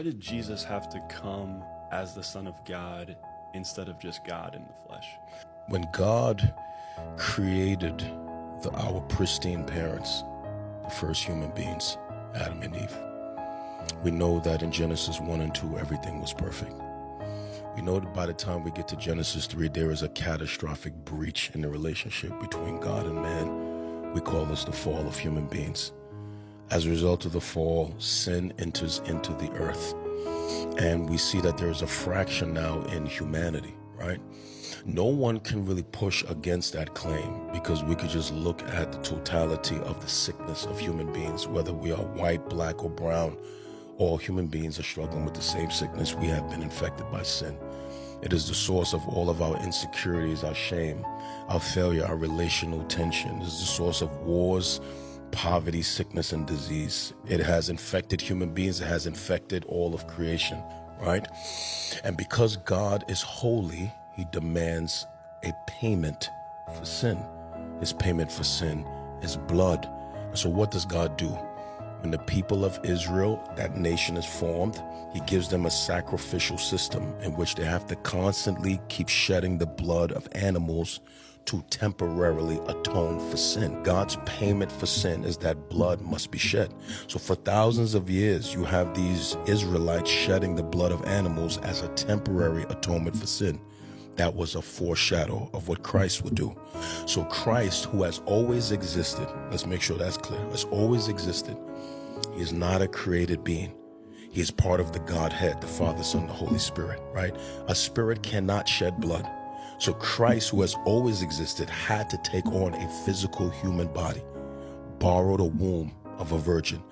Why did Jesus have to come as the Son of God instead of just God in the flesh? When God created our pristine parents, the first human beings, Adam and Eve, we know that in Genesis 1 and 2, everything was perfect. We know that by the time we get to Genesis 3, there is a catastrophic breach in the relationship between God and man. We call this the fall of human beings. As a result of the fall, sin enters into the earth. And we see that there is a fraction now in humanity, right? No one can really push against that claim because we could just look at the totality of the sickness of human beings, whether we are white, black, or brown. All human beings are struggling with the same sickness. We have been infected by sin. It is the source of all of our insecurities, our shame, our failure, our relational tension. It is the source of wars, poverty, sickness, and disease. It has infected human beings. It has infected all of creation, right? And because God is holy, he demands a payment for sin. His payment for sin is blood. So what does God do? When the people of Israel, that nation is formed, he gives them a sacrificial system in which they have to constantly keep shedding the blood of animals to temporarily atone for sin. God's payment for sin is that blood must be shed. So for thousands of years, you have these Israelites shedding the blood of animals as a temporary atonement for sin. That was a foreshadow of what Christ would do. So Christ, who has always existed, let's make sure that's clear, has always existed. He is not a created being. He is part of the Godhead, the Father, Son, the Holy Spirit, right? A spirit cannot shed blood. So Christ, who has always existed, had to take on a physical human body, borrowed a womb of a virgin.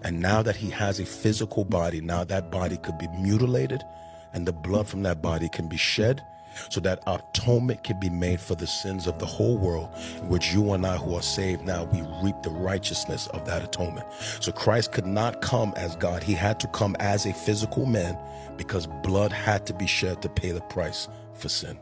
And now that he has a physical body, now that body could be mutilated and the blood from that body can be shed so that atonement can be made for the sins of the whole world, in which you and I who are saved now, we reap the righteousness of that atonement. So Christ could not come as God. He had to come as a physical man because blood had to be shed to pay the price for sin.